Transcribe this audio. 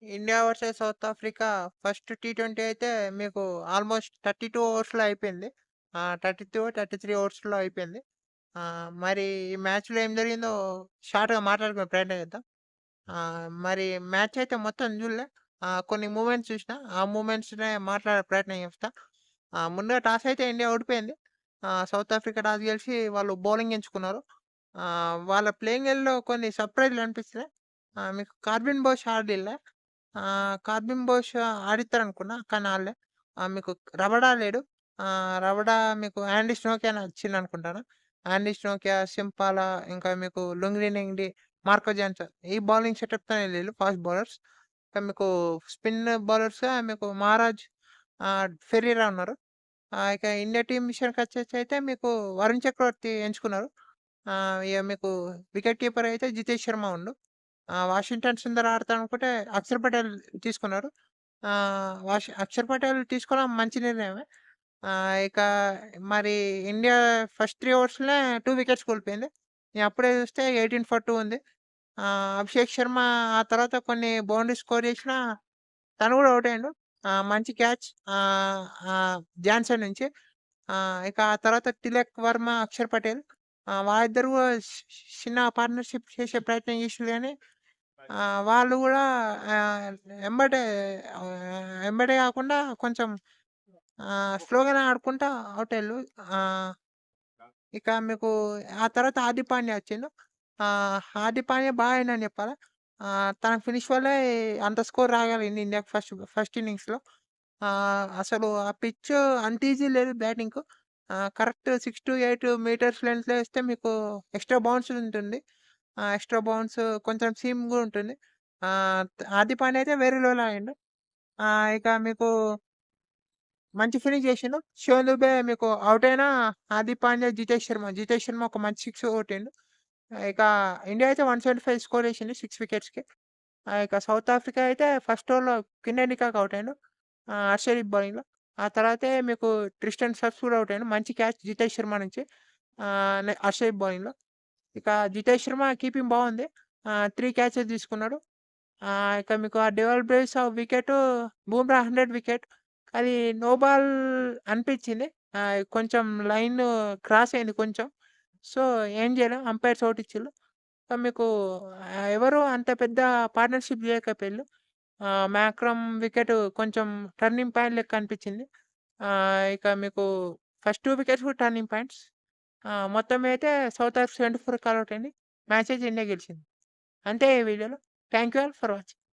India versus south Africa first T20 అయితే మీకు almost 32 ఓవర్స్‌లో అయిపోయింది. 32, 33 ఓవర్స్‌లో అయిపోయింది. మరి ఈ మ్యాచ్‌లో ఏం జరిగిందో షార్ట్‌గా మాట్లాడుకునే ప్రయత్నం చేద్దాం. మరి మ్యాచ్ అయితే మొత్తం చూడలే. కొన్ని మూమెంట్స్ చూసినా. ఆ మూమెంట్స్‌నే మాట్లాడే ప్రయత్నం చేస్తా. ముందుగా టాస్ అయితే ఇండియా ఓడిపోయింది. సౌత్ ఆఫ్రికా టాస్ గెలిచి వాళ్ళు బౌలింగ్ ఎంచుకున్నారు. వాళ్ళ ప్లేయింగ్ ఎల్‌లో కొన్ని సర్ప్రైజ్‌లు అనిపించినాయి. మీకు కార్బిన్ బోష్ ఆడీలే. కార్బిన్ బోష్ ఆడిత్తారనుకున్నా. కానీ ఆడలే. మీకు రబడా లేడు. రబడా మీకు యాండీ స్నోకియానే వచ్చిండనుకుంటాను. యాండీ స్నోకియా, సింపాల ఇంకా మీకు లుంగ్‌డి నెంగిడి, మార్కో జాన్సన్ ఈ బౌలింగ్ సెటప్‌తోనే ఎళ్ళిళ్ళు ఫాస్ట్ బౌలర్స్. ఇంకా మీకు స్పిన్ బౌలర్స్‌గా మీకు మహారాజ్, ఫెరీరా ఉన్నారు. ఇక ఇండియా టీమ్ విషయానికొచ్చేసయితే మీకు వరుణ్ చక్రవర్తి ఎంచుకున్నారు. ఇగ మీకు వికెట్ కీపర్ అయితే జితేష్ శర్మ ఉండు. వాషింగ్టన్ సుందర్ ఆడతాడనుకుంటే అక్షర్ పటేల్ తీసుకున్నారు. అక్షర్ పటేల్ తీసుకోవడం మంచి నిర్ణయమే. ఇక మరి ఇండియా ఫస్ట్ 3 ఓవర్స్‌లోనే 2 వికెట్స్ కోల్పోయింది. నేను అప్పుడే చూస్తే 18 ఫర్ 2 ఉంది. అభిషేక్ శర్మ ఆ తర్వాత కొన్ని బౌండరీస్ స్కోర్ చేసినా తను కూడా ఔట్ అయ్యిండు. మంచి క్యాచ్ జాన్సన్ నుంచి. ఇక ఆ తర్వాత తిలక్ వర్మ, అక్షర్ పటేల్ వాళ్ళిద్దరూ కూడా చిన్న పార్ట్నర్‌షిప్ చేసే ప్రయత్నం చేసిర్రు గానీ వాళ్ళు గూడా ఆహ్, ఎంబటే ఎంబటే గాకుండా కొంచెం స్లోగానే ఆడుకుంటా ఔటయ్యిల్లు. ఆహ్, ఇక మీకు ఆ తర్వాత హార్దిక్ పాండ్యా వచ్చిండు. హార్దిక్ పాండ్యా బా ఆడిండని జెప్పాలా. తన ఫినిష్ వల్లే అంత స్కోర్ రాగలిగింది ఇండియాకి ఫస్ట్ ఫస్ట్ ఇన్నింగ్స్‌లో. అసలు ఆ పిచ్ అంత ఈజీ లేదు బ్యాటింగ్‌కు. కరెక్ట్ 6-8 మీటర్స్ లెంగ్త్‌లో ఏస్తే మీకు ఎక్స్‌ట్రా బౌన్స్ ఉంటుంది. ఎక్స్‌ట్రా బౌన్స్ కొంచెం సీమ్ గూడా ఉంటుంది. హార్దిక్ పాండ్యా అయితే వేరే లెవెల్ ఆడిండు. ఇక మీకు మంచి ఫినిష్ జేసిండు. శివం దుబే మీకు ఔట్ అయినా హార్దిక్ పాండ్యా, జితేష్ శర్మ ఒక మంచి సిక్స్ కొట్టిండు. ఇక ఇండియా అయితే 175 స్కోర్ చేసింది 6 వికెట్స్‌కి. ఇక సౌత్ ఆఫ్రికా అయితే ఫస్ట్ ఓవర్‌లో కిండర్ డికాక్ ఔట్ అయిండు. హర్షదీప్ బౌలింగ్‌లో. ఆ తర్వాతే మీకు ట్రిస్టన్ స్టబ్స్ కూడా ఔట్ అయిండు. మంచి క్యాచ్ జితేష్ శర్మ నుంచి. హర్షదీప్ బౌలింగ్‌లో. ఇక జితేష్ శర్మ కీపింగ్ బావుంది. 3 క్యాచెస్ తీసుకున్నాడు. ఇక మీకు ఆ devil braves wicket Bumrah 100 wicket. అది నో బాల్ అనిపిచ్చింది. కొంచెం లైన్ క్రాస్ అయింది కొంచెం. సో, ఏం చేయలేం అంపైర్స్ ఔట్ ఇచ్చిళ్ళు. మీకు ఎవరు అంత పెద్ద పార్ట్నర్‌షిప్ చేయకపోయిళ్ళు. మ్యాక్రమ్ వికెట్ కొంచెం టర్నింగ్ పాయింట్ లెక్క అనిపిచ్చింది. ఇక మీకు ఫస్ట్ 2 వికెట్స్ కూడా టర్నింగ్ పాయింట్స్. మొత్తం అయితే సౌత్ ఆఫ్రికా 74 ఆల్ ఔట్ అయింది. మ్యాచ్ అయితే ఇండియా గెలిచింది. అంతే ఈ వీడియోలో. Thank you all for watching.